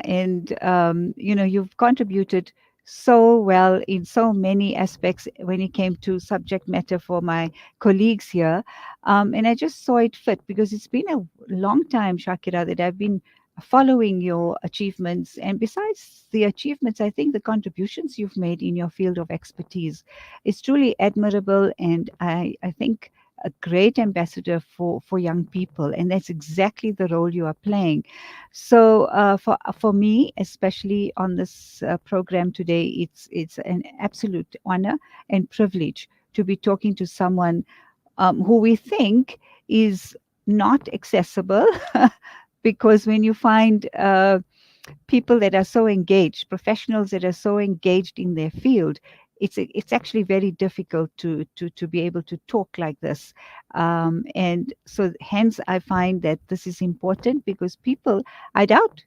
And you've contributed so well in so many aspects when it came to subject matter for my colleagues here. And I just saw it fit because it's been a long time, Shakira, that I've been following your achievements. And besides the achievements, I think the contributions you've made in your field of expertise is truly admirable. And I think a great ambassador for young people. And that's exactly the role you are playing. So for me, especially on this program today, it's an absolute honor and privilege to be talking to someone who we think is not accessible, because when you find people that are so engaged, professionals that are so engaged in their field, it's actually very difficult to be able to talk like this, and so hence I find that this is important because people, I doubt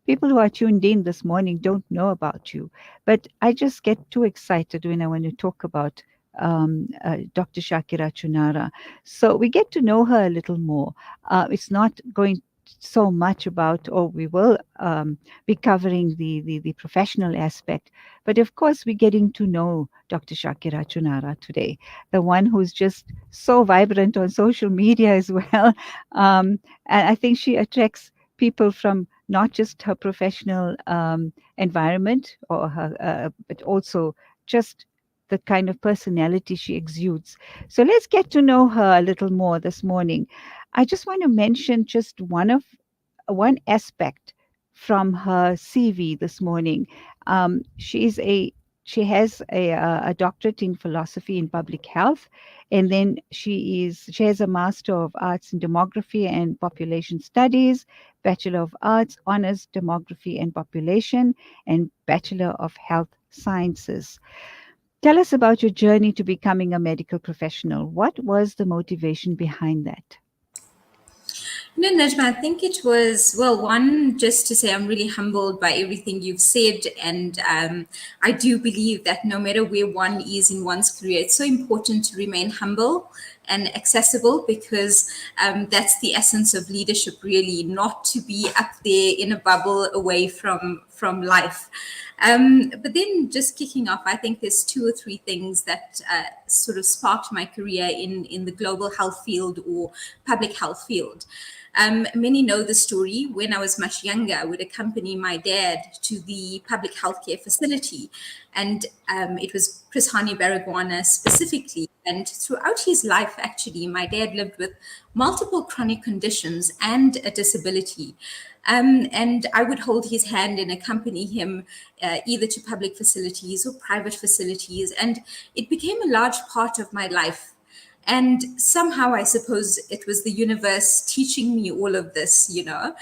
people who are tuned in this morning don't know about you, but I just get too excited when I want to talk about Dr. Shakira Choonara. So we get to know her a little more. It's not going so much about, or we will be covering the professional aspect, but of course we're getting to know Dr. Shakira Choonara today, the one who's just so vibrant on social media as well. And I think she attracts people from not just her professional environment or her, but also just the kind of personality she exudes. So let's get to know her a little more this morning. I just want to mention just one aspect from her CV this morning. She has a doctorate in philosophy in public health, and then she has a master of arts in demography and population studies, bachelor of arts honors demography and population, and bachelor of health sciences. Tell us about your journey to becoming a medical professional. What was the motivation behind that? No, Najma, I think it was, well, one, just to say I'm really humbled by everything you've said. And I do believe that no matter where one is in one's career, it's so important to remain humble and accessible, because that's the essence of leadership, really, not to be up there in a bubble away from life. But then just kicking off, I think there's two or three things that sort of sparked my career in the global health field or public health field. Many know the story. When I was much younger, I would accompany my dad to the public healthcare facility, and it was Chris Hani Baragwana specifically. And throughout his life, actually, my dad lived with multiple chronic conditions and a disability. And I would hold his hand and accompany him either to public facilities or private facilities. And it became a large part of my life. And somehow I suppose it was the universe teaching me all of this, you know.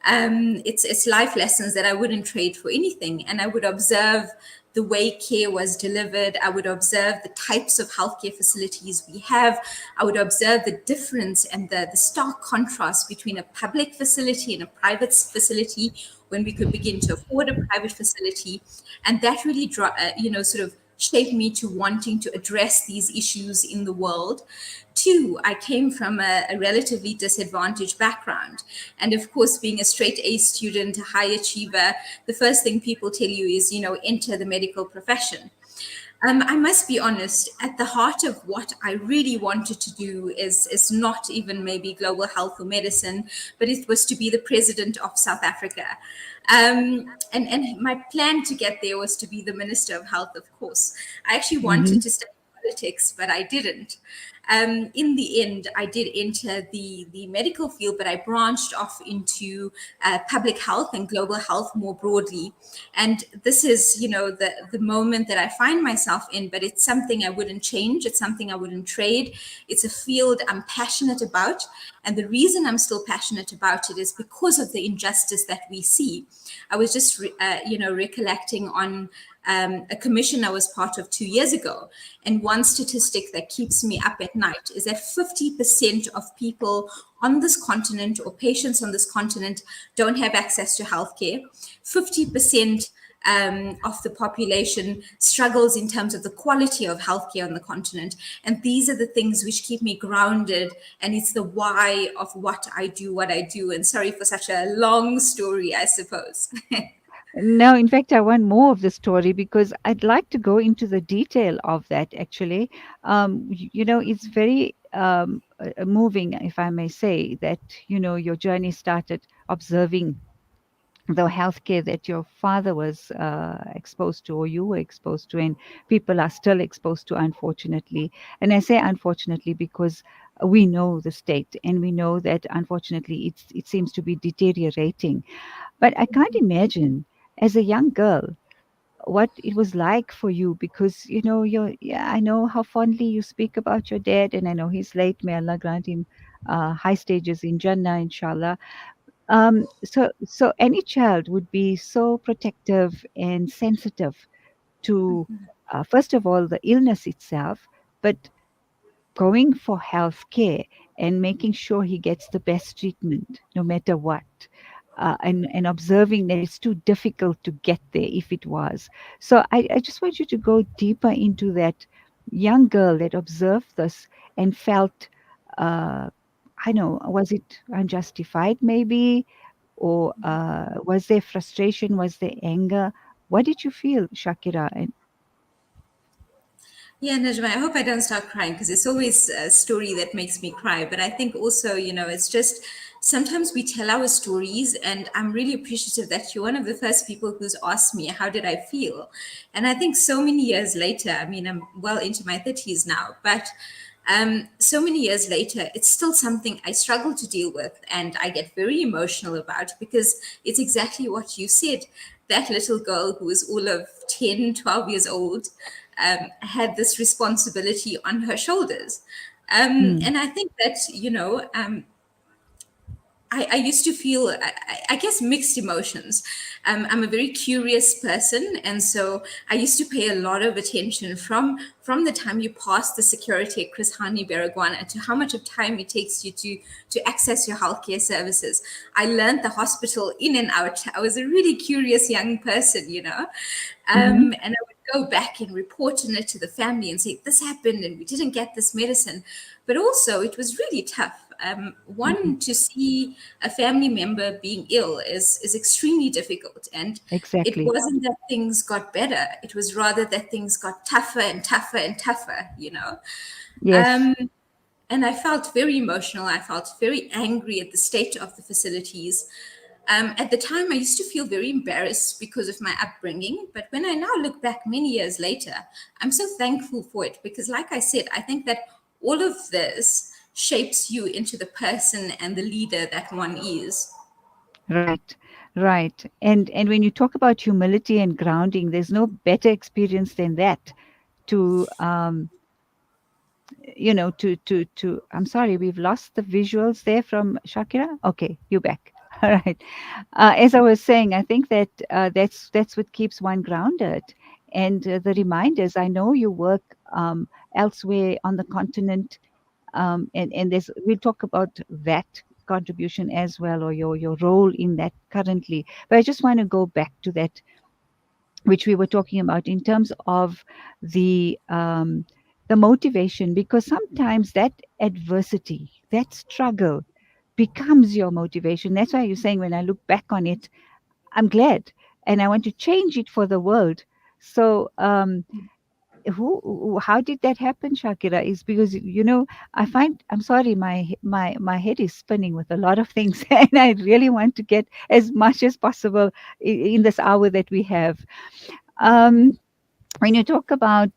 It's life lessons that I wouldn't trade for anything. And I would observe the way care was delivered. I would observe the types of healthcare facilities we have. I would observe the difference and the stark contrast between a public facility and a private facility when we could begin to afford a private facility. And that really, sort of shaped me to wanting to address these issues in the world. Two, I came from a relatively disadvantaged background. And of course, being a straight A student, a high achiever, the first thing people tell you is, enter the medical profession. I must be honest, at the heart of what I really wanted to do is not even maybe global health or medicine, but it was to be the president of South Africa. And my plan to get there was to be the Minister of Health, of course. I actually wanted Hmm. to study politics, but I didn't. In the end, I did enter the medical field, but I branched off into public health and global health more broadly. And this is, the moment that I find myself in, but it's something I wouldn't change. It's something I wouldn't trade. It's a field I'm passionate about. And the reason I'm still passionate about it is because of the injustice that we see. I was just, recollecting on a commission I was part of 2 years ago. And one statistic that keeps me up at night is that 50% of people on this continent or patients on this continent don't have access to healthcare. 50% of the population struggles in terms of the quality of healthcare on the continent. And these are the things which keep me grounded. And it's the why of what I do. And sorry for such a long story, I suppose. No, in fact, I want more of the story because I'd like to go into the detail of that actually. It's very moving, if I may say, that, your journey started observing the healthcare that your father was exposed to, or you were exposed to, and people are still exposed to, unfortunately. And I say unfortunately because we know the state, and we know that unfortunately it seems to be deteriorating. But I can't imagine, as a young girl, what it was like for you, because yeah, I know how fondly you speak about your dad, and I know he's late. May Allah grant him high stages in Jannah, inshallah. So any child would be so protective and sensitive to, first of all, the illness itself, but going for health care and making sure he gets the best treatment no matter what. And observing that it's too difficult to get there if it was. So I just want you to go deeper into that young girl that observed this and felt, uh, I know, was it unjustified maybe? Or was there frustration? Was there anger? What did you feel, Shakira? And Yeah, Najma, I hope I don't start crying because it's always a story that makes me cry. But I think also, it's just sometimes we tell our stories, and I'm really appreciative that you're one of the first people who's asked me, how did I feel? And I think so many years later, I mean, I'm well into my 30s now, but so many years later, it's still something I struggle to deal with and I get very emotional about because it's exactly what you said. That little girl who was all of 10, 12 years old had this responsibility on her shoulders. mm, And I think that, I used to feel, I guess, mixed emotions. I'm a very curious person, and so I used to pay a lot of attention from the time you pass the security at Chris Hani Baragwana to how much of time it takes you to access your healthcare services. I learned the hospital in and out. I was a really curious young person. hmm And I would go back and report on it to the family and say, this happened and we didn't get this medicine. But also, it was really tough. mm, One, to see a family member being ill is extremely difficult. And it exactly. wasn't that things got better, it was rather that things got tougher and tougher and tougher. Yes. Um, and I felt very emotional. I felt very angry at the state of the facilities. At the time, I used to feel very embarrassed because of my upbringing. But when I now look back many years later, I'm so thankful for it because, like I said, I think that all of this shapes you into the person and the leader that one is. Right, right. And when you talk about humility and grounding, there's no better experience than that to I'm sorry, we've lost the visuals there from Shakira. Okay, you're back. All right. As I was saying, I think that that's what keeps one grounded. And the reminders, I know you work elsewhere on the continent, and we'll talk about that contribution as well, or your role in that currently. But I just want to go back to that which we were talking about in terms of the um, the motivation, because sometimes that adversity, that struggle, becomes your motivation. That's why you're saying, when I look back on it, I'm glad, and I want to change it for the world. So how did that happen, Shakira? Is because I find, I'm sorry, my head is spinning with a lot of things, and I really want to get as much as possible in this hour that we have. um, when you talk about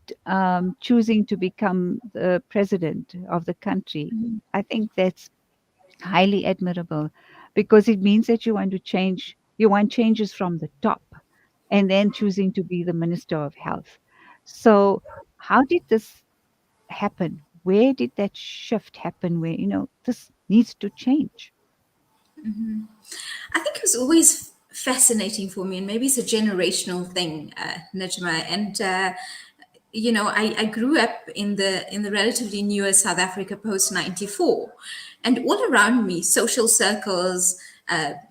choosing to become the president of the country, I think that's highly admirable, because it means that you want changes from the top, and then choosing to be the Minister of Health. So, how did this happen? Where did that shift happen where, this needs to change? I think it was always fascinating for me, and maybe it's a generational thing, Najma. And I grew up in the relatively newer South Africa post '94, and all around me, social circles.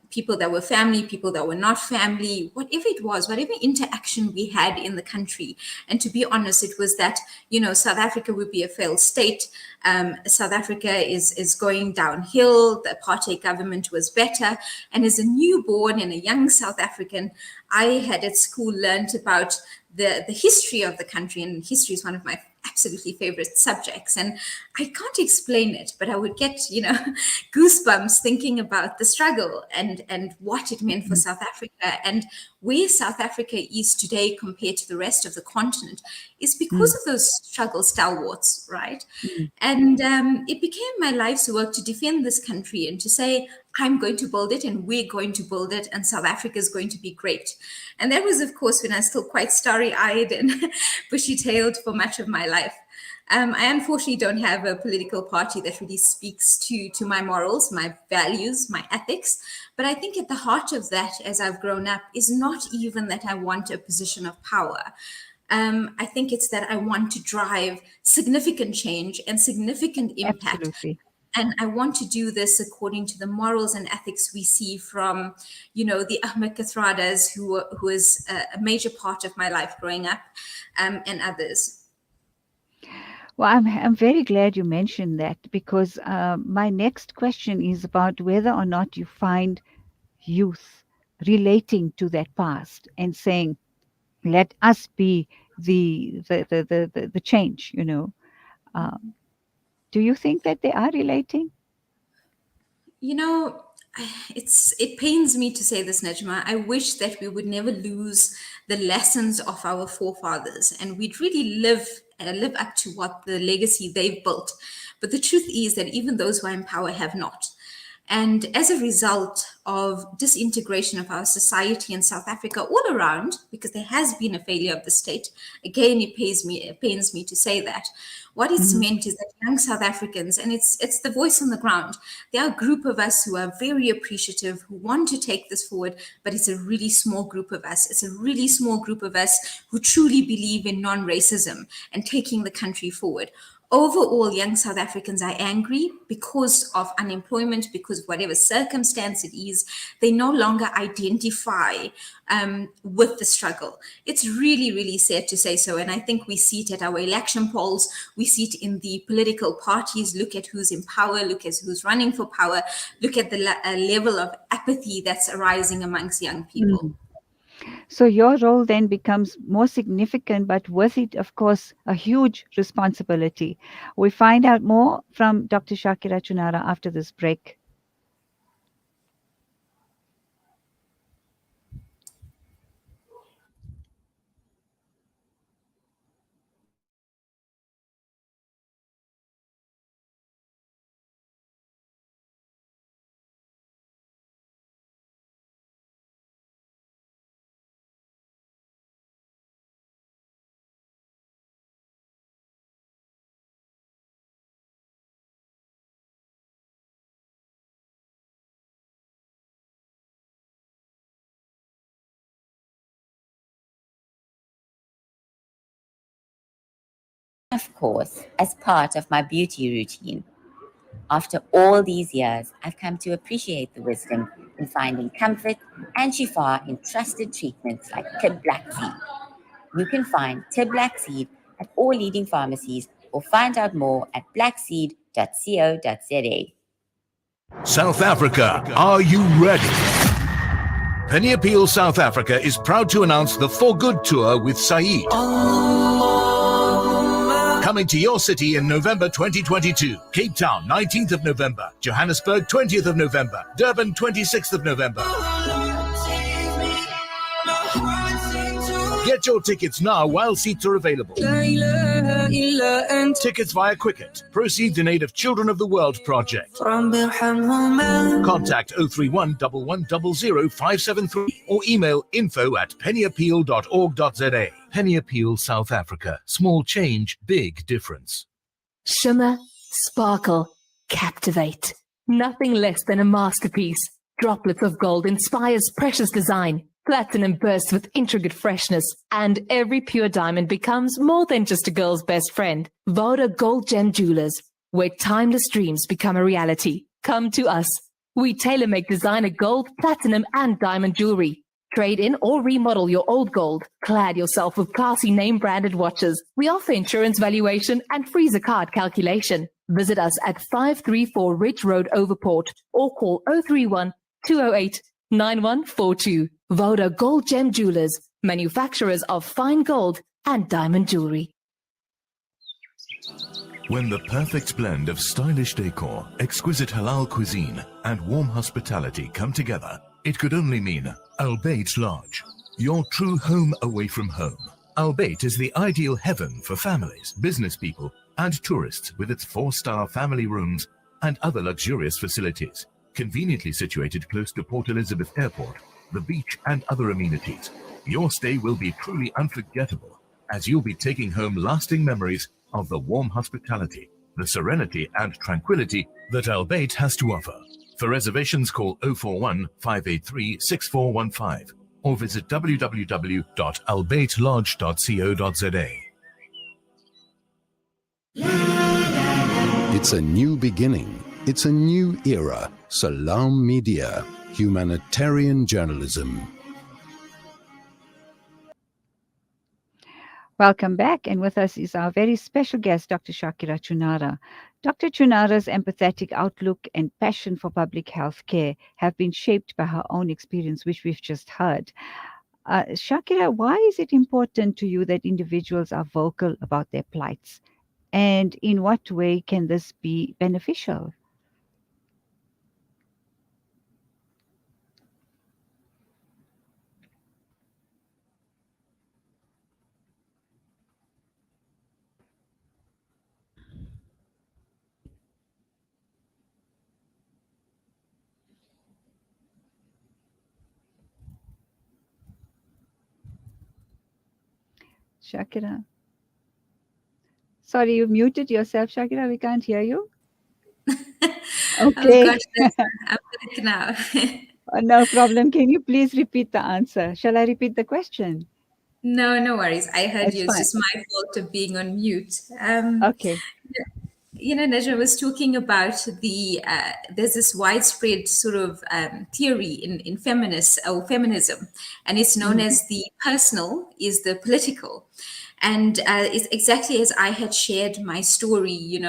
people that were family, people that were not family, whatever it was, whatever interaction we had in the country. And to be honest, it was that, South Africa would be a failed state. South Africa is going downhill. The apartheid government was better. And as a newborn and a young South African, I had at school learned about the history of the country, and history is one of my absolutely favorite subjects. And I can't explain it, but I would get, goosebumps thinking about the struggle and what it meant for South Africa, and where South Africa is today compared to the rest of the continent is because of those struggle stalwarts, right? And it became my life's work to defend this country and to say, I'm going to build it and we're going to build it and South Africa is going to be great. And that was, of course, when I was still quite starry-eyed and bushy-tailed for much of my life. I unfortunately don't have a political party that really speaks to my morals, my values, my ethics. But I think at the heart of that, as I've grown up, is not even that I want a position of power. I think it's that I want to drive significant change and significant impact. Absolutely. And I want to do this according to the morals and ethics we see from, the Ahmed Kathradas, who was a major part of my life growing up, and others. Well, I'm very glad you mentioned that, because my next question is about whether or not you find youth relating to that past and saying, let us be the change, do you think that they are relating? You know, it pains me to say this, Najma. I wish that we would never lose the lessons of our forefathers, and we'd really live up to what the legacy they've built. But the truth is that even those who are in power have not. And as a result of disintegration of our society in South Africa all around, because there has been a failure of the state, again, it pains me to say that, what it's meant is that young South Africans, and it's the voice on the ground, there are a group of us who are very appreciative, who want to take this forward, but it's a really small group of us. It's a really small group of us who truly believe in non-racism and taking the country forward. Overall, young South Africans are angry because of unemployment, because of whatever circumstance it is. They no longer identify with the struggle. It's really, really sad to say so. And I think we see it at our election polls. We see it in the political parties. Look at who's in power. Look at who's running for power. Look at the level of apathy that's arising amongst young people. So your role then becomes more significant, but with it, of course, a huge responsibility. We find out more from Dr. Shakira Choonara after this break. Of course, as part of my beauty routine. After all these years, I've come to appreciate the wisdom in finding comfort and shifa in trusted treatments like Tib Black Seed. You can find Tib Black Seed at all leading pharmacies or find out more at blackseed.co.za. South Africa, are you ready? Penny Appeal South Africa is proud to announce the For Good Tour with Saeed. Coming to your city in November 2022. Cape Town, 19th of November. Johannesburg, 20th of November. Durban, 26th of November. Get your tickets now while seats are available. Tickets via Quicket. Proceeds in aid of Children of the World Project. Contact 031 1100 573 or email info@pennyappeal.org.za. Penny Appeal South Africa. Small change, big difference. Shimmer, sparkle, captivate. Nothing less than a masterpiece. Droplets of gold inspires precious design. Platinum bursts with intricate freshness, and every pure diamond becomes more than just a girl's best friend. Voda Gold Gem Jewelers, where timeless dreams become a reality. Come to us. We tailor-make designer gold, platinum, and diamond jewelry. Trade in or remodel your old gold. Clad yourself with classy name-branded watches. We offer insurance valuation and freezer card calculation. Visit us at 534 Ridge Road, Overport, or call 031 208 9142. Voda Gold Gem Jewelers, manufacturers of fine gold and diamond jewelry. When the perfect blend of stylish decor, exquisite halal cuisine, and warm hospitality come together, it could only mean Albeit Lodge, your true home away from home. Albeit is the ideal heaven for families, business people, and tourists with its 4-star family rooms and other luxurious facilities, conveniently situated close to Port Elizabeth Airport, the beach, and other amenities. Your stay will be truly unforgettable, as you'll be taking home lasting memories of the warm hospitality, the serenity and tranquility that Albeit has to offer. For reservations, call 041 583 6415 or visit www.albeitlodge.co.za. It's a new beginning. It's a new era. Salam Media, humanitarian journalism. Welcome back, and with us is our very special guest, Dr. Shakira Choonara. Dr. Choonara's empathetic outlook and passion for public health care have been shaped by her own experience, which we've just heard. Shakira, why is it important to you that individuals are vocal about their plights? And in what way can this be beneficial? Shakira. Sorry, you muted yourself, Shakira. We can't hear you. Oh Okay. gosh, I'm back now. No problem. Can you please repeat the answer? Shall I repeat the question? No worries. I heard It's you. It's fine. just my fault of being on mute. Okay. Najma was talking about there's this widespread sort of theory in feminists or feminism, and it's known as the personal is the political. And it's exactly as I had shared my story,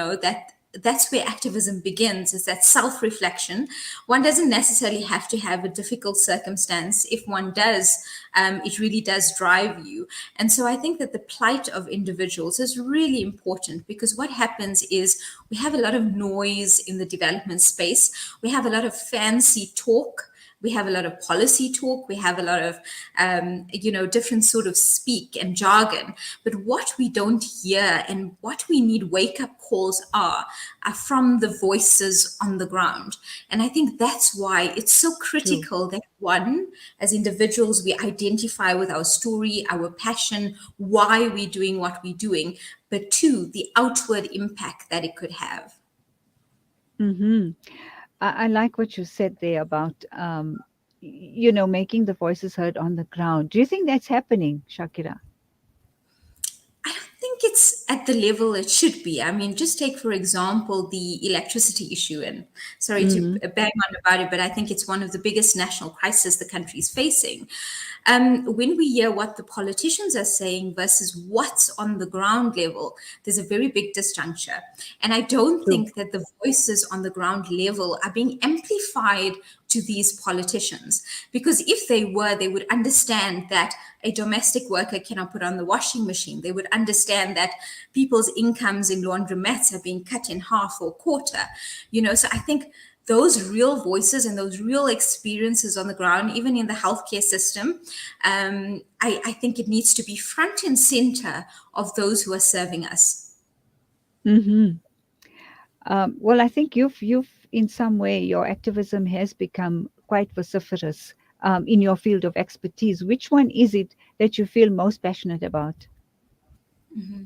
that's where activism begins, is that self-reflection. One doesn't necessarily have to have a difficult circumstance. If one does, it really does drive you. And so I think that the plight of individuals is really important, because what happens is we have a lot of noise in the development space. We have a lot of fancy talk. We have a lot of policy talk. We have a lot of, different sort of speak and jargon. But what we don't hear and what we need wake-up calls are from the voices on the ground. And I think that's why it's so critical that one, as individuals, we identify with our story, our passion, why we're doing what we're doing. But two, the outward impact that it could have. Mm-hmm. I like what you said there about, making the voices heard on the ground. Do you think that's happening, Shakira? I don't think it's at the level it should be. I mean, just take, for example, the electricity issue. And sorry to bang on about it, but I think it's one of the biggest national crises the country is facing. When we hear what the politicians are saying versus what's on the ground level, there's a very big disjuncture. And I don't think that the voices on the ground level are being amplified to these politicians, because if they were, they would understand that a domestic worker cannot put on the washing machine. They would understand that people's incomes in laundromats are being cut in half or quarter. So I think those real voices and those real experiences on the ground, even in the healthcare system, I think it needs to be front and center of those who are serving us. Mm-hmm. Well, I think you've in some way, your activism has become quite vociferous in your field of expertise. Which one is it that you feel most passionate about? Mm-hmm.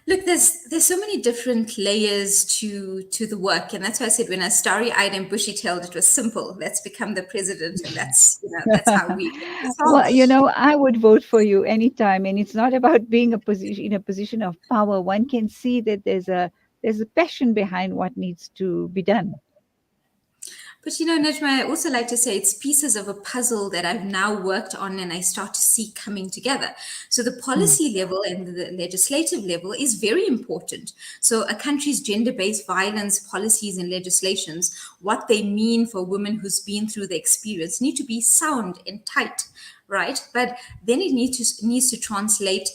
Look, there's so many different layers to the work, and that's why I said when I starry-eyed and bushy-tailed, it was simple. Let's become the president, and that's how we. Well, I would vote for you anytime, and it's not about being in a position of power. One can see that there's a passion behind what needs to be done. But Najma, I also like to say it's pieces of a puzzle that I've now worked on and I start to see coming together. So the Mm. policy level and the legislative level is very important. So a country's gender-based violence policies and legislations, what they mean for women who's been through the experience, need to be sound and tight, right? But then it needs to translate,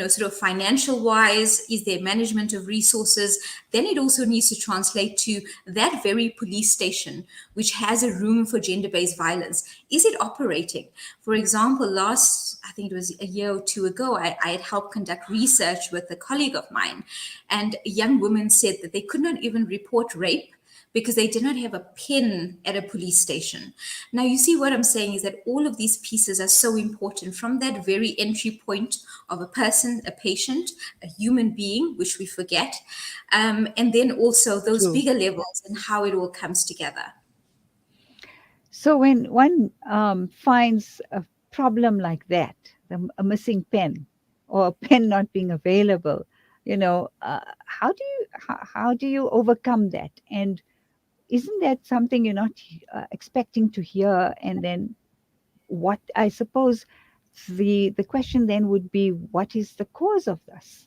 sort of financial wise. Is there management of resources? Then it also needs to translate to that very police station which has a room for gender-based violence. Is it operating? For example, I think it was a year or two ago, I had helped conduct research with a colleague of mine, and a young woman said that they could not even report rape because they did not have a pen at a police station. Now, you see what I'm saying is that all of these pieces are so important, from that very entry point of a person, a patient, a human being, which we forget, and then also those True. bigger levels and how it all comes together. So when one finds a problem like that, a missing pen or a pen not being available, how do you overcome that? And isn't that something you're not expecting to hear? And then what I suppose the question then would be, what is the cause of this?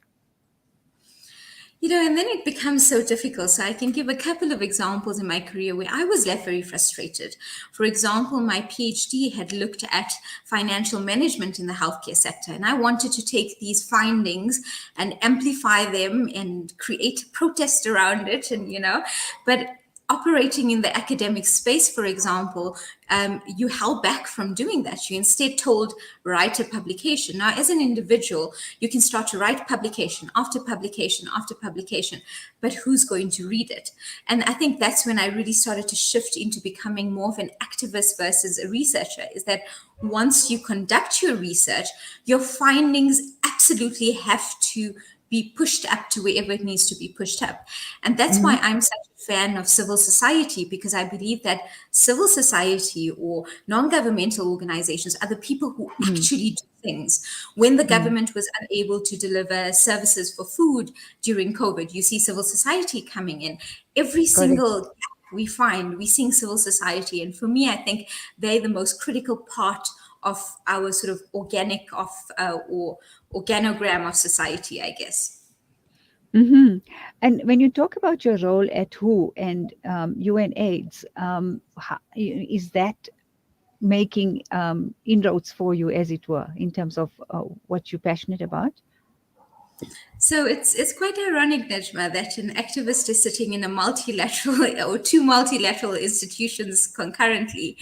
And then it becomes so difficult. So I can give a couple of examples in my career where I was left very frustrated. For example, my PhD had looked at financial management in the healthcare sector, and I wanted to take these findings and amplify them and create protest around it, but operating in the academic space, for example, you held back from doing that. You instead told, write a publication. Now, as an individual, you can start to write publication after publication after publication, but who's going to read it? And I think that's when I really started to shift into becoming more of an activist versus a researcher, is that once you conduct your research, your findings absolutely have to be pushed up to wherever it needs to be pushed up. And that's Mhm. why I'm such a fan of civil society, because I believe that civil society or non-governmental organizations are the people who Mm. actually do things. When the Mm. government was unable to deliver services for food during COVID, you see civil society coming in. Every Correct. single gap we see civil society. And for me, I think they're the most critical part of our sort of or organogram of society, I guess. Hmm. And when you talk about your role at WHO and UNAIDS, is that making inroads for you, as it were, in terms of what you're passionate about? So it's quite ironic, Najma, that an activist is sitting in a multilateral or two multilateral institutions concurrently.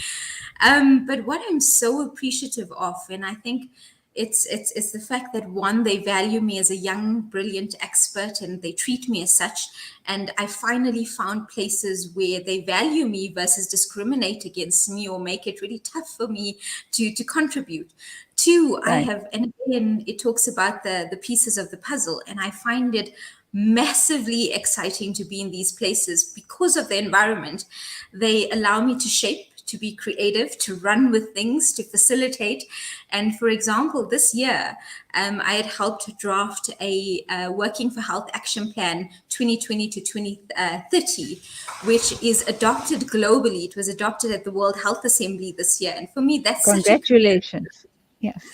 But what I'm so appreciative of, and I think it's the fact that, one, they value me as a young, brilliant expert, and they treat me as such. And I finally found places where they value me versus discriminate against me or make it really tough for me to contribute. Two, I Right. have, and again, it talks about the pieces of the puzzle, and I find it massively exciting to be in these places because of the environment. They allow me to shape, to be creative, to run with things, to facilitate. And for example, this year, I had helped draft a Working for Health Action Plan 2020 to 2030, which is adopted globally. It was adopted at the World Health Assembly this year. And for me, that's such a career. Congratulations. Yes.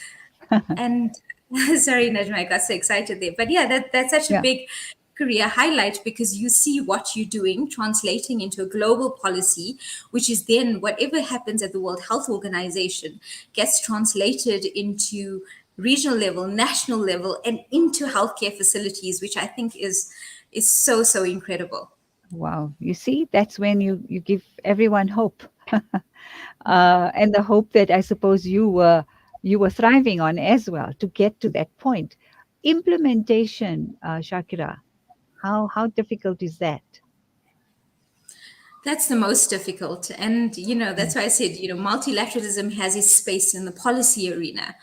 And sorry, Najma, I got so excited there. But yeah, that's such a Yeah. big career highlight, because you see what you're doing translating into a global policy, which is then whatever happens at the World Health Organization gets translated into regional level, national level, and into healthcare facilities, which I think is so incredible. Wow. You see, that's when you give everyone hope. And the hope that I suppose you were thriving on as well to get to that point. Implementation, Shakira, how difficult is that? That's the most difficult. And, Mm. that's why I said, multilateralism has its space in the policy arena.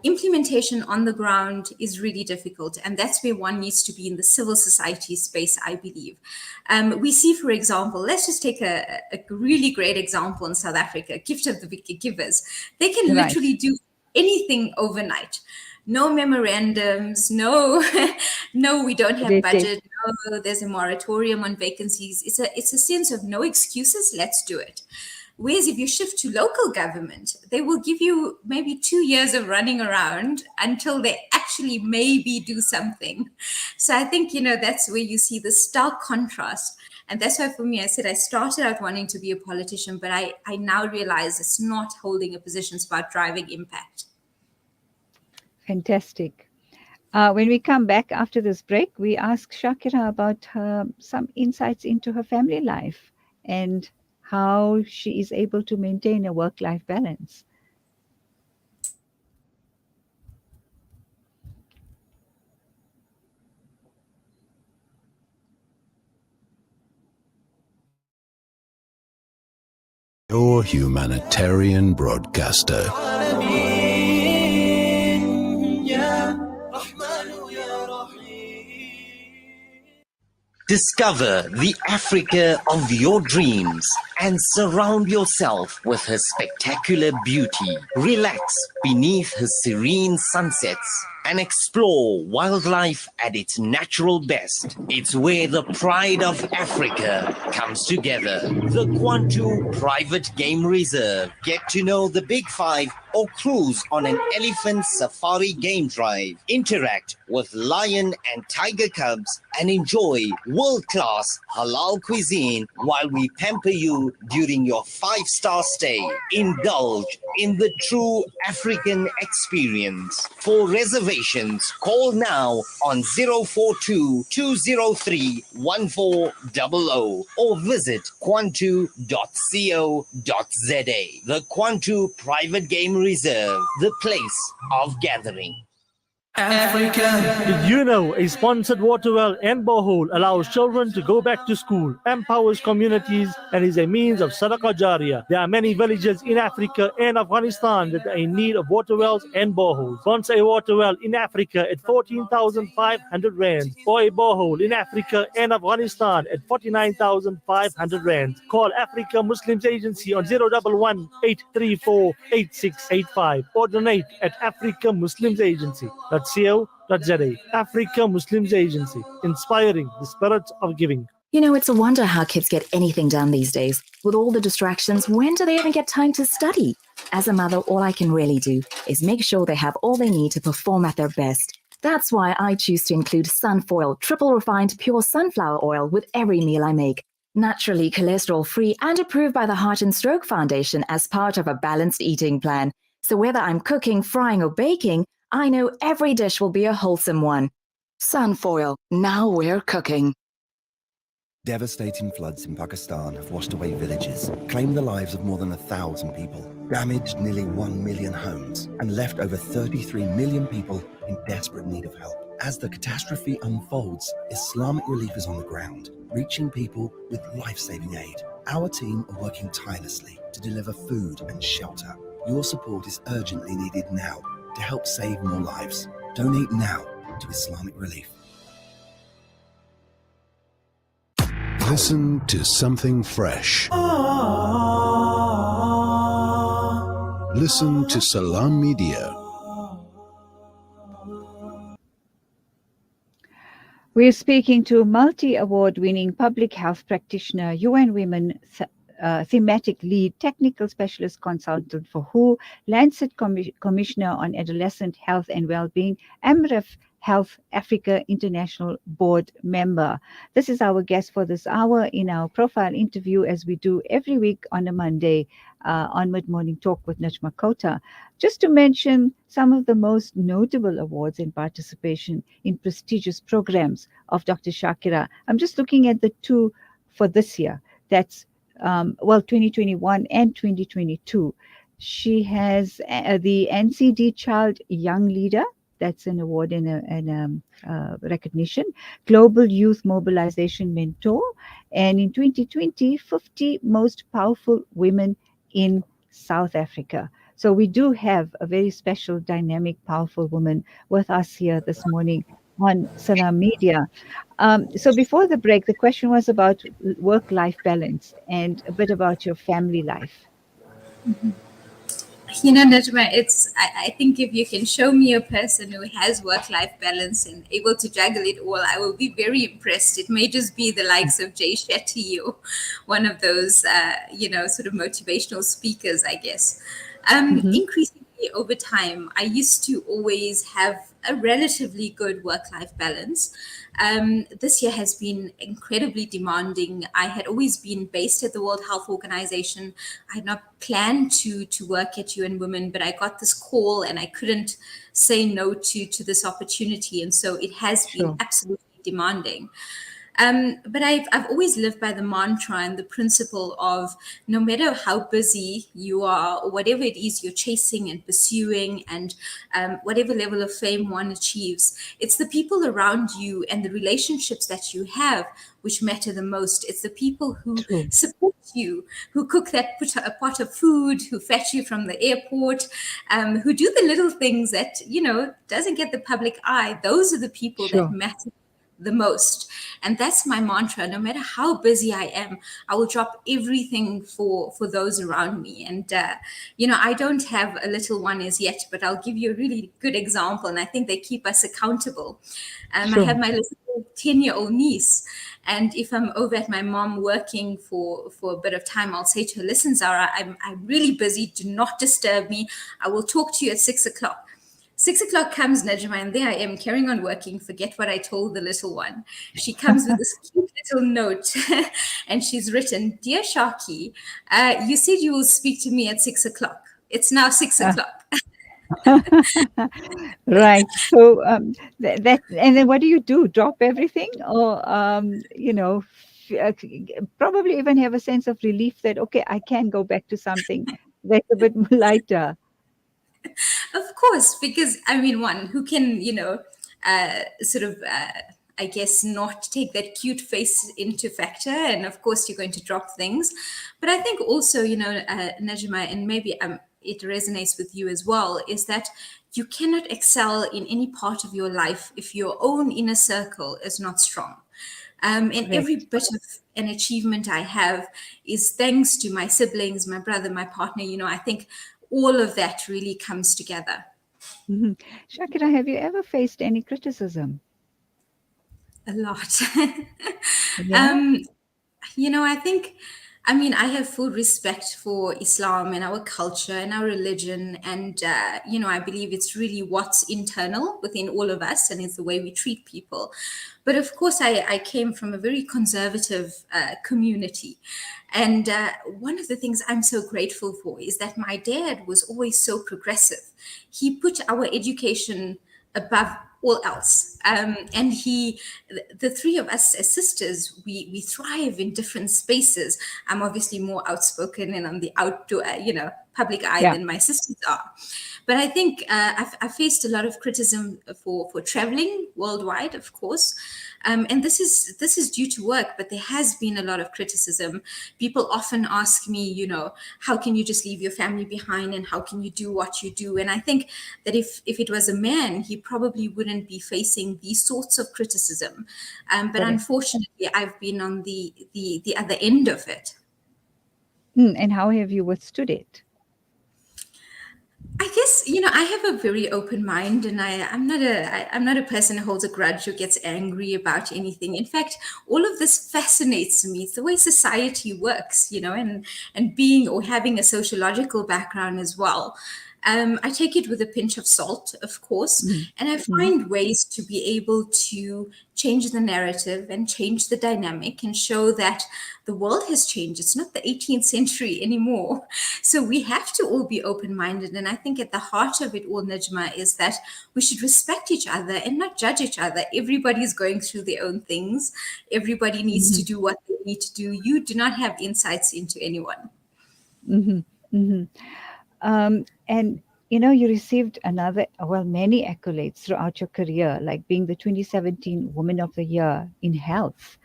Implementation on the ground is really difficult. And that's where one needs to be in the civil society space, I believe. We see, for example, let's just take a really great example in South Africa, Gift of the Givers. They can Right. literally do anything overnight. no memorandums, no, no, we don't have They say, budget. No, there's a moratorium on vacancies. It's a sense of no excuses. Let's do it. Whereas if you shift to local government, they will give you maybe 2 years of running around until they actually maybe do something. So I think, that's where you see the stark contrast. And that's why for me, I said I started out wanting to be a politician, but I now realize it's not holding a position, it's about driving impact. fantastic. When we come back after this break, we ask Shakira about some insights into her family life and how she is able to maintain a work-life balance. Your humanitarian broadcaster. Discover the Africa of your dreams and surround yourself with her spectacular beauty. Relax beneath her serene sunsets and explore wildlife at its natural best. It's where the pride of Africa comes together. The Kwantu Private Game Reserve. Get to know the Big Five or cruise on an elephant safari game drive. Interact with lion and tiger cubs and enjoy world-class halal cuisine while we pamper you during your 5-star stay. Indulge in the true African experience. For reservations, call now on 042-203-1400 or visit kwantu.co.za. The Kwantu Private Game Reserve, the place of gathering. Did you know a sponsored water well and borehole allows children to go back to school, empowers communities, and is a means of sadaqah jariyah? There are many villages in Africa and Afghanistan that are in need of water wells and boreholes. Sponsor a water well in Africa at 14,500 Rand or a borehole in Africa and Afghanistan at 49,500 Rand. Call Africa Muslims Agency on 011-834-8685 or donate at Africa Muslims Agency. Co.za. Africa Muslims Agency, inspiring the spirit of giving. You know, it's a wonder how kids get anything done these days. With all the distractions, when do they even get time to study? As a mother, all I can really do is make sure they have all they need to perform at their best. That's why I choose to include Sunfoil, triple refined pure sunflower oil with every meal I make. Naturally cholesterol-free and approved by the Heart and Stroke Foundation as part of a balanced eating plan. So whether I'm cooking, frying or baking, I know every dish will be a wholesome one. Sunfoil, now we're cooking. Devastating floods in Pakistan have washed away villages, claimed the lives of more than 1,000 people, damaged nearly 1 million homes, and left over 33 million people in desperate need of help. As the catastrophe unfolds, Islamic Relief is on the ground, reaching people with life-saving aid. Our team are working tirelessly to deliver food and shelter. Your support is urgently needed now to help save more lives. Donate now to Islamic Relief. Listen to something fresh. Listen to Salam Media. We're speaking to multi-award winning public health practitioner, UN Women thematic lead, technical specialist consultant for WHO, Lancet Commissioner on Adolescent Health and Wellbeing, AMREF Health Africa International Board member. This is our guest for this hour in our profile interview, as we do every week on a Monday on Mid Morning Talk with Najma Kota. Just to mention some of the most notable awards and participation in prestigious programs of Dr. Shakira. I'm just looking at the two for this year. That's 2021 and 2022. She has the NCD Child Young Leader. That's an award and a recognition. Global Youth Mobilization Mentor. And in 2020, 50 Most Powerful Women in South Africa. So we do have a very special, dynamic, powerful woman with us here this morning on Salam Media. So before the break, the question was about work-life balance and a bit about your family life. Mm-hmm. Najma, I think if you can show me a person who has work-life balance and able to juggle it all, I will be very impressed. It may just be the likes of Jay Shetty or one of those, sort of motivational speakers, I guess. Hmm. Increasingly over time, I used to always have a relatively good work-life balance. This year has been incredibly demanding. I had always been based at the World Health Organization. I had not planned to work at UN Women, but I got this call and I couldn't say no to this opportunity, and so it has been Sure. absolutely demanding. But I've always lived by the mantra and the principle of no matter how busy you are or whatever it is you're chasing and pursuing, and whatever level of fame one achieves, it's the people around you and the relationships that you have which matter the most. It's the people who True. support you, who cook that put a pot of food, who fetch you from the airport, who do the little things that doesn't get the public eye. Those are the people that Sure. matter the most. And that's my mantra. No matter how busy I am, I will drop everything for those around me. And I don't have a little one as yet, but I'll give you a really good example, and I think they keep us accountable. I have Sure. my little 10-year-old niece, and if I'm over at my mom working for a bit of time, I'll say to her, listen, Zara, I'm really busy, do not disturb me, I will talk to you at 6 o'clock. 6 o'clock comes, Najma, and there I am carrying on working. Forget what I told the little one. She comes with this cute little note, and she's written, "Dear Sharky, you said you will speak to me at 6 o'clock. It's now 6 o'clock." Right. So that, and then what do you do? Drop everything, or probably even have a sense of relief that okay, I can go back to something that's a bit lighter. Of course, because I mean, one who can, sort of, I guess, not take that cute face into factor, and of course, you're going to drop things. But I think also, Najma, and maybe it resonates with you as well, is that you cannot excel in any part of your life if your own inner circle is not strong. And every Correct. bit of an achievement I have is thanks to my siblings, my brother, my partner. I think all of that really comes together Hmm. Shakira, have you ever faced any criticism? a lot. Yeah. um, I think, I mean, I have full respect for Islam and our culture and our religion. And, I believe it's really what's internal within all of us, and it's the way we treat people. But of course, I came from a very conservative community. And one of the things I'm so grateful for is that my dad was always so progressive. He put our education above all else. And the three of us as sisters, we thrive in different spaces. I'm obviously more outspoken and on the outdoor, public eye Yeah. than my sisters are. But I think I've faced a lot of criticism for traveling worldwide, of course, and this is due to work. But there has been a lot of criticism. People often ask me, how can you just leave your family behind, and how can you do what you do? And I think that if it was a man, he probably wouldn't be facing these sorts of criticism. But Correct. unfortunately, I've been on the other end of it. And how have you withstood it? I guess I have a very open mind, and I'm not a person who holds a grudge or gets angry about anything. In fact, all of this fascinates me. It's the way society works, and being or having a sociological background as well. I take it with a pinch of salt, of course, and I Mm-hmm. find ways to be able to change the narrative and change the dynamic and show that the world has changed. It's not the 18th century anymore. So we have to all be open minded. And I think at the heart of it all, Najma, is that we should respect each other and not judge each other. Everybody's going through their own things, everybody needs to Mm-hmm. do what they need to do. You do not have insights into anyone. Mm-hmm. Mm-hmm. And you received many accolades throughout your career, like being the 2017 Woman of the Year in Health.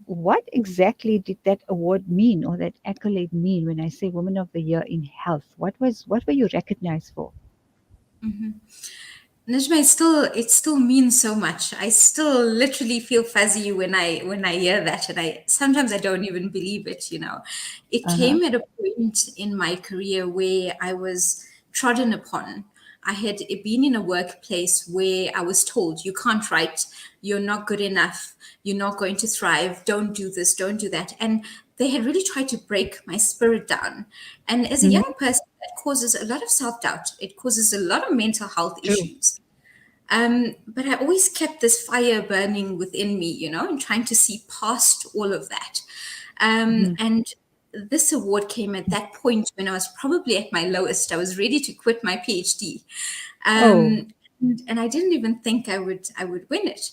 What exactly did that award mean, or that accolade mean, when I say Woman of the Year in Health? What were you recognized for? Mhm. Najma, it still means so much. I still literally feel fuzzy when I hear that, and I don't even believe it. It Uh-huh. came at a point in my career where I was trodden upon. I had been in a workplace where I was told, "You can't write. You're not good enough. You're not going to thrive. Don't do this. Don't do that." And they had really tried to break my spirit down. And as a Mhm. young person, that causes a lot of self doubt. It causes a lot of mental health True. issues. But I always kept this fire burning within me, and trying to see past all of that. Mhm. And this award came at that point when I was probably at my lowest. I was ready to quit my PhD. Oh. And I didn't even think I would win it.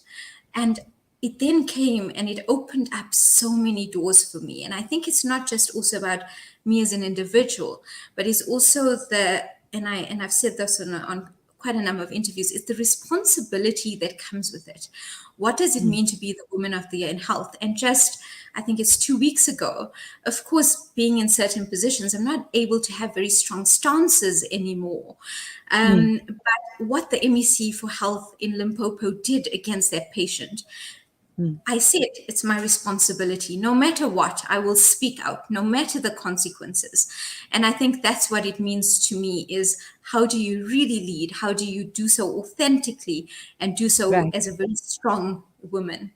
And it then came and it opened up so many doors for me. And I think it's not just also about me as an individual, but it's also I've said this on quite a number of interviews, it's the responsibility that comes with it. What does it Mm. mean to be the Woman of the Year in Health? And just, I think it's 2 weeks ago, of course, being in certain positions, I'm not able to have very strong stances anymore. Mm. But what the MEC for Health in Limpopo did against that patient, Mm. I said it's my responsibility. No matter what, I will speak out, no matter the consequences. And I think that's what it means to me is how do you really lead? How do you do so authentically and do so Right. as a very strong woman?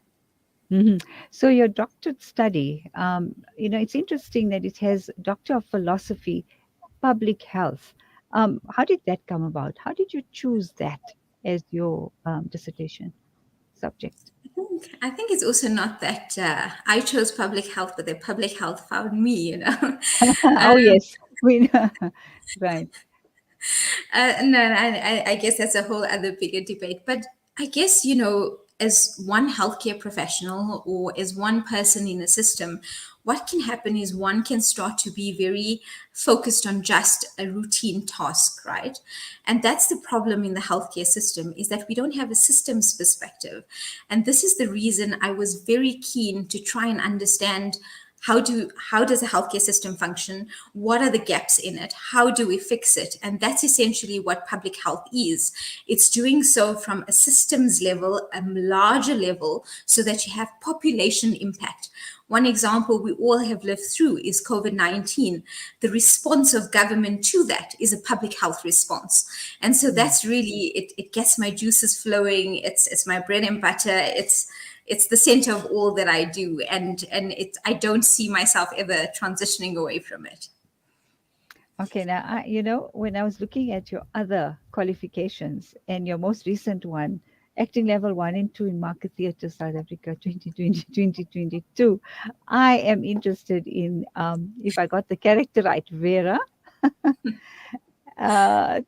Hmm. So your doctorate study, it's interesting that it has Doctor of Philosophy, Public Health. How did that come about? How did you choose that as your dissertation subject? I think it's also not that I chose public health, but the public health found me. Oh yes, we know. Right. No, I guess that's a whole other bigger debate. But I guess, as one healthcare professional or as one person in a system, what can happen is one can start to be very focused on just a routine task, right? And that's the problem in the healthcare system is that we don't have a systems perspective. And this is the reason I was very keen to try and understand how does a healthcare system function, what are the gaps in it, how do we fix it, and that's essentially what public health is. It's doing so from a systems level, a larger level, so that you have population impact. One example we all have lived through is COVID-19. The response of government to that is a public health response. And so Mm. that's really, it gets my juices flowing. It's my bread and butter. It's the center of all that I do, and I don't see myself ever transitioning away from it. Okay, now when I was looking at your other qualifications and your most recent one, acting level 1 and 2 in Market Theatre South Africa 2020 2022, I am interested in if I got the character right, Vera. uh,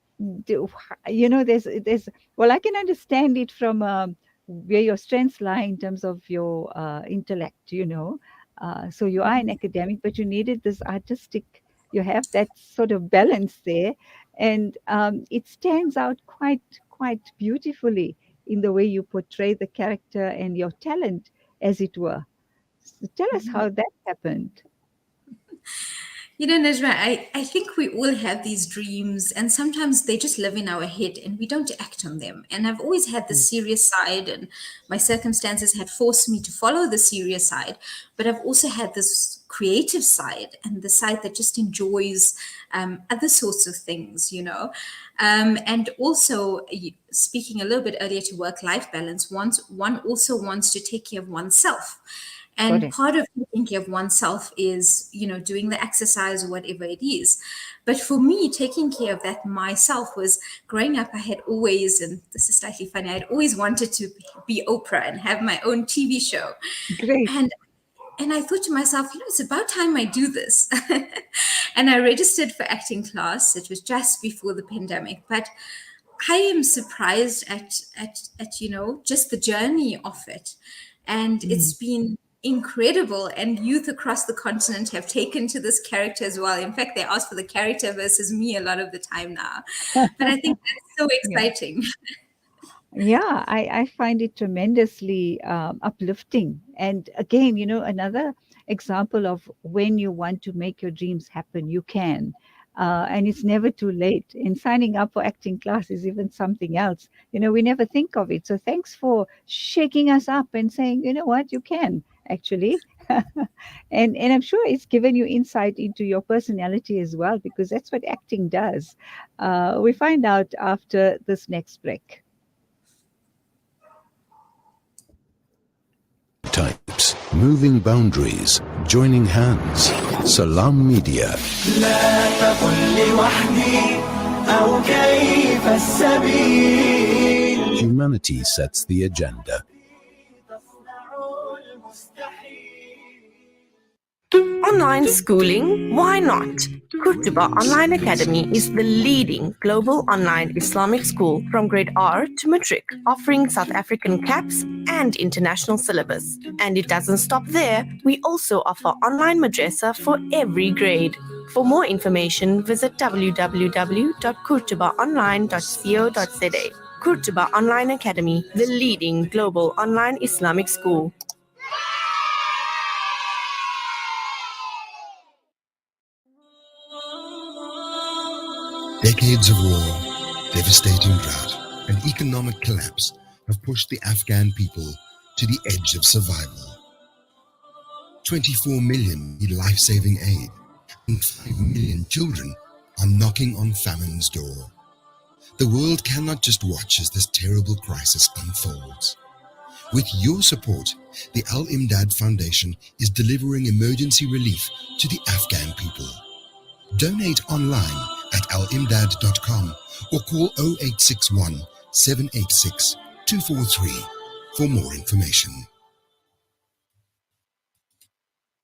do, there's well, I can understand it from where your strengths lie in terms of your intellect. So you are an academic, but you needed this artistic. You have that sort of balance there, and it stands out quite beautifully in the way you portray the character and your talent, as it were. So tell us how that happened. Najma, I think we all have these dreams, and sometimes they just live in our head and we don't act on them. And I've always had the Mm. serious side, and my circumstances had forced me to follow the serious side. But I've also had this creative side and the side that just enjoys other sorts of things. And also, speaking a little bit earlier to work life balance, one also wants to take care of oneself. And Correct. part of taking care of oneself is, doing the exercise or whatever it is. But for me, taking care of that myself was growing up. I had always, and this is slightly funny, I'd always wanted to be Oprah and have my own TV show. Great. And and I thought to myself, it's about time I do this. And I registered for acting class. It was just before the pandemic, but I am surprised at just the journey of it. And Mm. it's been incredible. And youth across the continent have taken to this character as well. In fact, they ask for the character versus me a lot of the time now. But I think that's so Yeah. exciting. Yeah, I find it tremendously uplifting. And again, another example of when you want to make your dreams happen, you can. And it's never too late. And signing up for acting class is even something else. We never think of it. So thanks for shaking us up and saying, you know what, you can actually. And I'm sure it's given you insight into your personality as well, because that's what acting does. We find out after this next break. Types, moving boundaries, joining hands. Salam Media. Humanity sets the agenda. Online schooling? Why not? Kurtuba Online Academy is the leading global online Islamic school from grade R to matric, offering South African caps and international syllabus. And it doesn't stop there. We also offer online madrasa for every grade. For more information, visit www.kurtubaonline.co.za. Kurtuba Online Academy, the leading global online Islamic school. Decades of war, devastating drought, and economic collapse have pushed the Afghan people to the edge of survival. 24 million need life-saving aid, and 5 million children are knocking on famine's door. The world cannot just watch as this terrible crisis unfolds. With your support, the Al-Imdad Foundation is delivering emergency relief to the Afghan people. Donate online at alimdad.com or call 0861 786 243 for more information.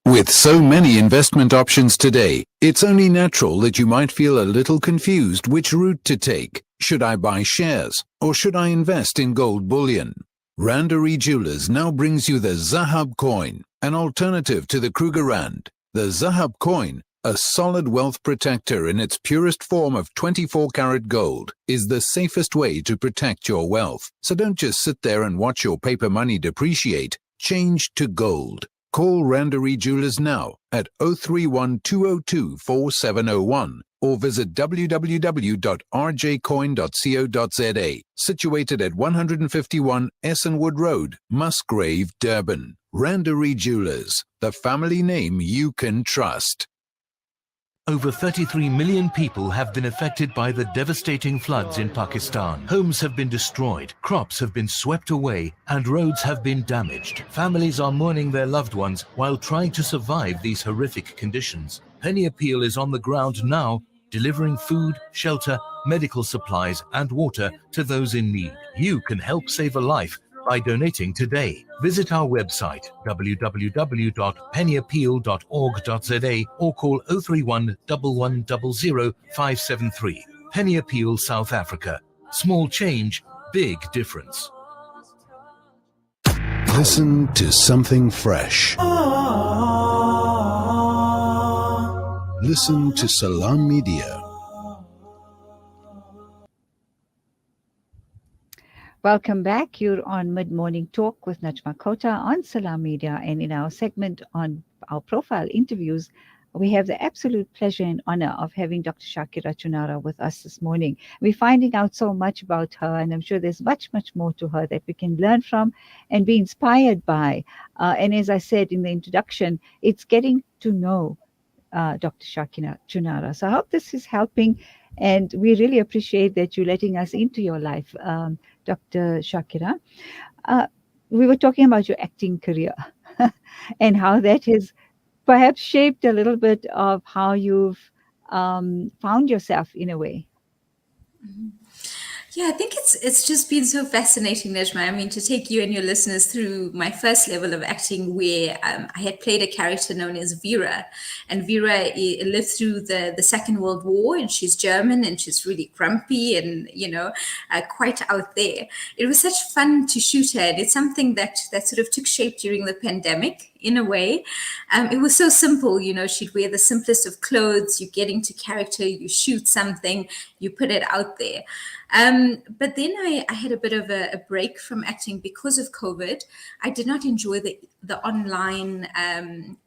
With so many investment options today, it's only natural that you might feel a little confused which route to take. Should I buy shares or should I invest in gold bullion? Randery Jewelers now brings you the Zahab Coin, an alternative to the Kruger Rand. The Zahab Coin, a solid wealth protector in its purest form of 24-karat gold, is the safest way to protect your wealth. So don't just sit there and watch your paper money depreciate. Change to gold. Call Randery Jewelers now at 031 202 4701 or visit www.rjcoin.co.za, situated at 151 Essenwood Road, Musgrave, Durban. Randery Jewelers, the family name you can trust. Over 33 million people have been affected by the devastating floods in Pakistan. Homes have been destroyed, crops have been swept away, and roads have been damaged. Families are mourning their loved ones while trying to survive these horrific conditions. Penny Appeal is on the ground now, delivering food, shelter, medical supplies, and water to those in need. You can help save a life by donating today. Visit our website www.pennyappeal.org.za or call 031 1100 573. Penny Appeal South Africa. Small change, big difference. Listen to something fresh. Listen to Salam Media. Welcome back. You're on Mid-Morning Talk with Najma Kota on Salam Media, and in our segment on our profile interviews, we have the absolute pleasure and honor of having Dr. Shakira Choonara with us this morning. We're finding out so much about her, and I'm sure there's much, much more to her that we can learn from and be inspired by. And as I said in the introduction, it's getting to know Dr. Shakira Choonara. So I hope this is helping, and we really appreciate that you're letting us into your life, Dr. Shakira. We were talking about your acting career and how that has perhaps shaped a little bit of how you've found yourself in a way. Yeah, I think it's just been so fascinating, Najma. I mean, to take you and your listeners through my first level of acting, where I had played a character known as Vera, and Vera lived through the Second World War, and she's German, and she's really grumpy and quite out there. It was such fun to shoot her, and it's something that sort of took shape during the pandemic. In a way, it was so simple. She'd wear the simplest of clothes. You get into character, you shoot something, you put it out there. But then I had a bit of a break from acting because of COVID. I did not enjoy the online,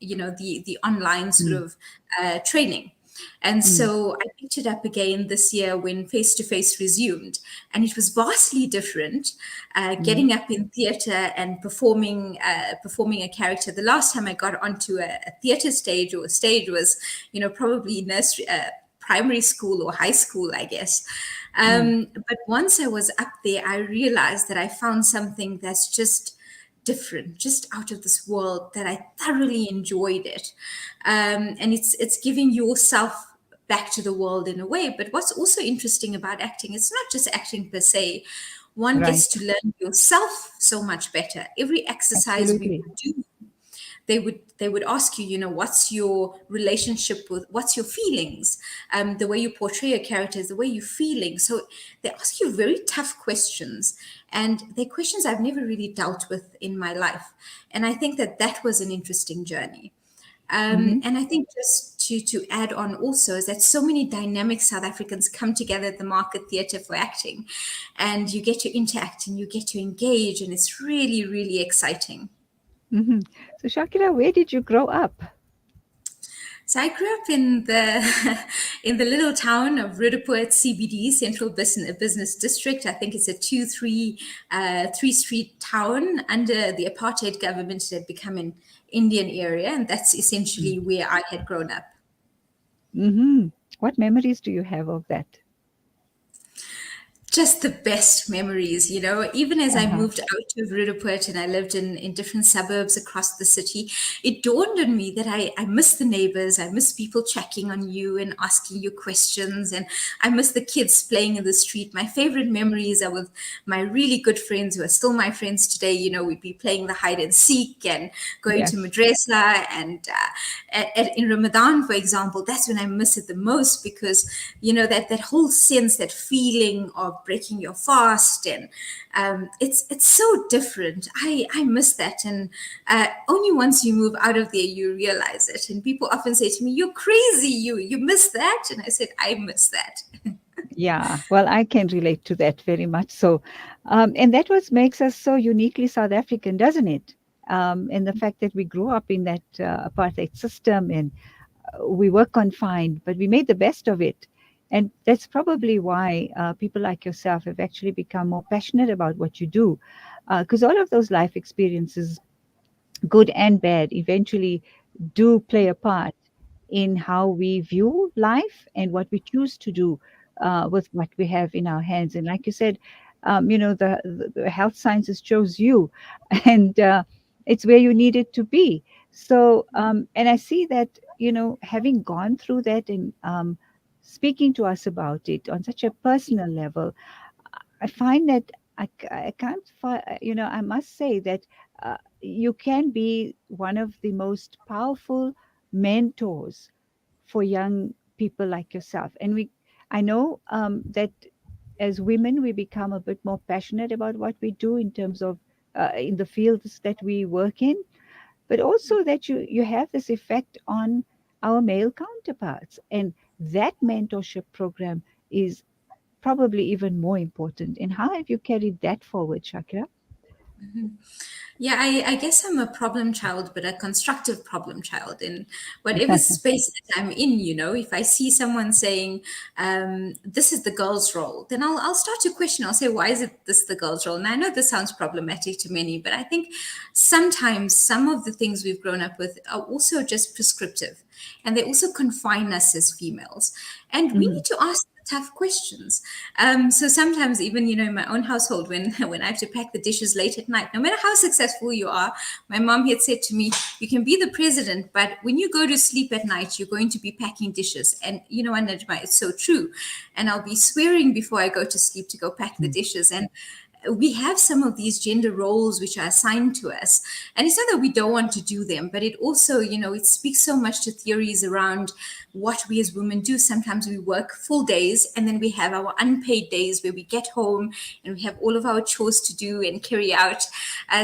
the online sort of training. And Mm. so I picked it up again this year when face to face resumed, and it was vastly different. Mm. Getting up in theatre and performing a character. The last time I got onto a theatre stage or a stage was, probably nursery, primary school or high school, I guess. Mm. But once I was up there, I realized that I found something that's just different, just out of this world, that I thoroughly enjoyed it. And it's giving yourself back to the world in a way. But what's also interesting about acting, it's not just acting per se. One Right. gets to learn yourself so much better. Every exercise we Absolutely. would do, they would ask you, what's your relationship with, what's your feelings, the way you portray a character is the way you're feeling. So they ask you very tough questions, and they're questions I've never really dealt with in my life. And I think that was an interesting journey. Mm-hmm. And I think just to add on also is that so many dynamic South Africans come together at the Market Theatre for acting, and you get to interact and you get to engage, and it's really, really exciting. Mm-hmm. So, Shakira, where did you grow up? So I grew up in the in the little town of Roodepoort CBD, Central Business District. I think it's a three street town under the apartheid government. It had become an Indian area, and that's essentially where I had grown up. Mm-hmm. What memories do you have of that? Just the best memories, even as I Uh-huh. moved out of Roodepoort and I lived in different suburbs across the city, it dawned on me that I miss the neighbors. I miss people checking on you and asking you questions. And I miss the kids playing in the street. My favorite memories are with my really good friends who are still my friends today. We'd be playing the hide and seek and going to Yes. madrasa. And in Ramadan, for example, that's when I miss it the most, because, that whole sense, that feeling of breaking your fast, and it's so different. I miss that, and only once you move out of there you realize it. And people often say to me, "You're crazy, you miss that," and I said, "I miss that." Yeah. Well, I can relate to that very much so. And that what makes us so uniquely South African, doesn't it? And the fact that we grew up in that apartheid system, and we were confined, but we made the best of it. And that's probably why people like yourself have actually become more passionate about what you do. Because all of those life experiences, good and bad, eventually do play a part in how we view life and what we choose to do with what we have in our hands. And like you said, the health sciences chose you, and it's where you needed to be. So, and I see that, having gone through that and speaking to us about it on such a personal level, I find that I can't find, I must say that you can be one of the most powerful mentors for young people like yourself. And I know that as women, we become a bit more passionate about what we do in terms of in the fields that we work in, but also that you have this effect on our male counterparts. And that mentorship program is probably even more important. And how have you carried that forward, Shakira? Yeah, I guess I'm a problem child, but a constructive problem child in whatever space that I'm in. If I see someone saying, this is the girl's role, then I'll start to question. I'll say, why is it this the girl's role? And I know this sounds problematic to many, but I think sometimes some of the things we've grown up with are also just prescriptive, and they also confine us as females. And we Hmm. need to ask tough questions. So sometimes even, in my own household, when when I have to pack the dishes late at night, no matter how successful you are, my mom had said to me, you can be the president, but when you go to sleep at night, you're going to be packing dishes. And Najma, it's so true. And I'll be swearing before I go to sleep to go pack the dishes. And we have some of these gender roles which are assigned to us, and it's not that we don't want to do them, but it also, it speaks so much to theories around what we as women do. Sometimes we work full days, and then we have our unpaid days where we get home and we have all of our chores to do and carry out.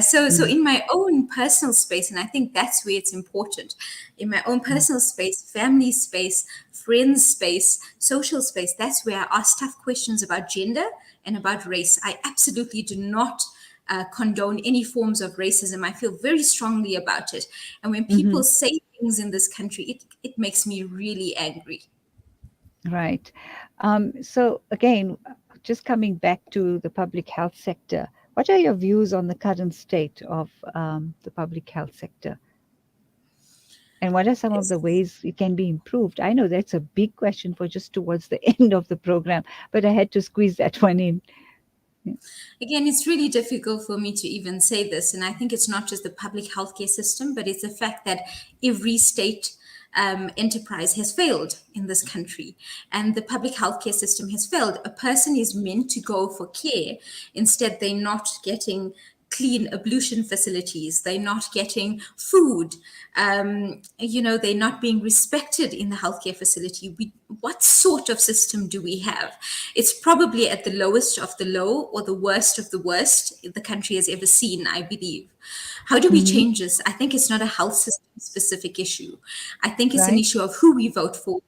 So in my own personal space, and I think that's where it's important, in my own personal space, family space, friends space, social space, that's where I ask tough questions about gender and about race. I absolutely do not condone any forms of racism. I feel very strongly about it. And when Hmm. people say things in this country, it makes me really angry. Right. So again, just coming back to the public health sector, what are your views on the current state of the public health sector? And what are some of the ways it can be improved? I know that's a big question for just towards the end of the program, but I had to squeeze that one in. Again, it's really difficult for me to even say this. And I think it's not just the public healthcare system, but it's the fact that every state enterprise has failed in this country, and the public healthcare system has failed. A person is meant to go for care. Instead, they're not getting clean ablution facilities, they're not getting food, they're not being respected in the healthcare facility. What sort of system do we have? It's probably at the lowest of the low, or the worst of the worst the country has ever seen, I believe. How do we Mhm. change this? I think it's not a health system specific issue. I think it's an Right. issue of who we vote for.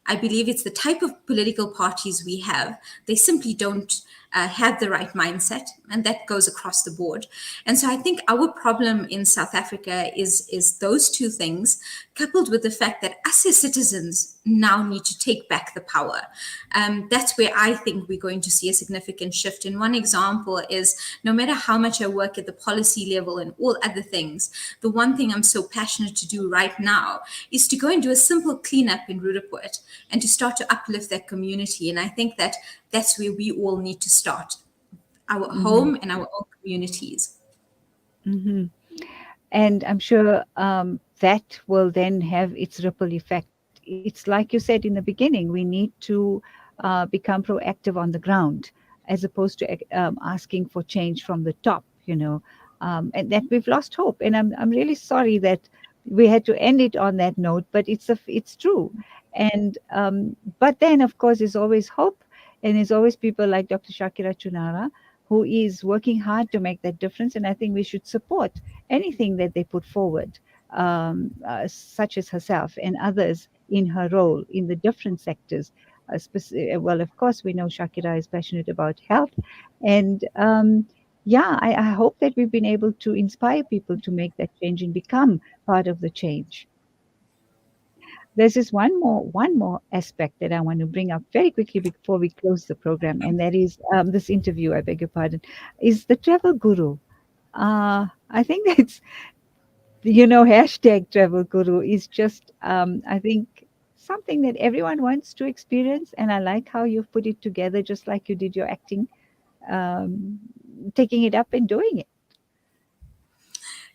I believe it's the type of political parties we have. They simply don't have the right mindset, and that goes across the board. And so I think our problem in South Africa is those two things, coupled with the fact that us as citizens now need to take back the power. That's where I think we're going to see a significant shift. And one example is, no matter how much I work at the policy level and all other things, the one thing I'm so passionate to do right now is to go and do a simple cleanup in Rudaport and to start to uplift that community. And I think that that's where we all need to start, our Hmm. home and our own communities. Hmm. And I'm sure that will then have its ripple effect. It's like you said in the beginning, we need to become proactive on the ground as opposed to asking for change from the top, and that we've lost hope. And I'm really sorry that we had to end it on that note, but it's true. And but then, of course, there's always hope, and there's always people like Dr. Shakira Chunara who is working hard to make that difference. And I think we should support anything that they put forward, such as herself and others in her role in the different sectors. Well, of course, we know Shakira is passionate about health. And yeah, I hope that we've been able to inspire people to make that change and become part of the change. There's this one more aspect that I want to bring up very quickly before we close the program, and that is this interview. I beg your pardon, is the travel guru. I think that's hashtag travel guru is just I think something that everyone wants to experience, and I like how you've put it together, just like you did your acting, um, taking it up and doing it.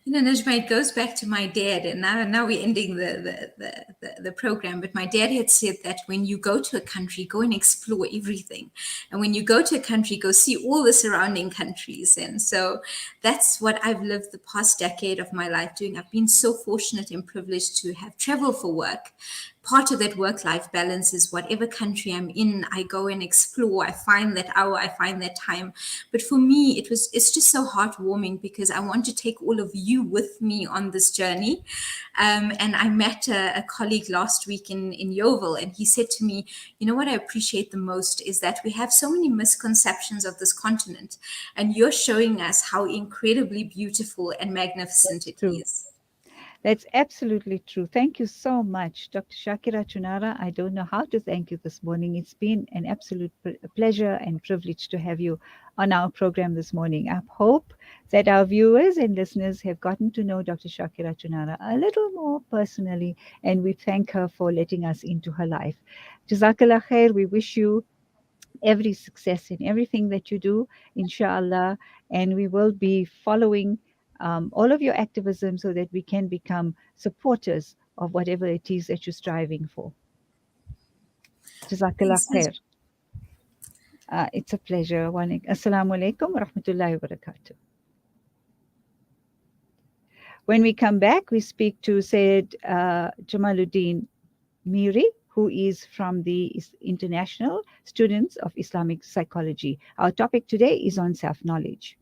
Najma, it goes back to my dad, and now we're ending the program. But my dad had said that when you go to a country, go and explore everything, and when you go to a country, go see all the surrounding countries. And so that's what I've lived the past decade of my life doing. I've been so fortunate and privileged to have traveled for work. Part of that work-life balance is whatever country I'm in, I go and explore. I find that hour, I find that time. But for me, it's just so heartwarming because I want to take all of you with me on this journey. And I met a colleague last week in Yeovil, and he said to me, you know what I appreciate the most is that we have so many misconceptions of this continent, and you're showing us how incredibly beautiful and magnificent it True. is. That's absolutely true. Thank you so much, Dr. Shakira Chunara. I don't know how to thank you this morning. It's been an absolute pleasure and privilege to have you on our program this morning. I hope that our viewers and listeners have gotten to know Dr. Shakira Chunara a little more personally, and we thank her for letting us into her life. Jazakallah khair. We wish you every success in everything that you do, inshallah. And we will be following all of your activism so that we can become supporters of whatever it is that you're striving for. Jazakallah Thanks, khair. Najma. It's a pleasure. Assalamu alaikum wa rahmatullahi wa barakatuh. When we come back, we speak to Sayyid Jamaluddin Miri, who is from the International Students of Islamic Psychology. Our topic today is on self-knowledge.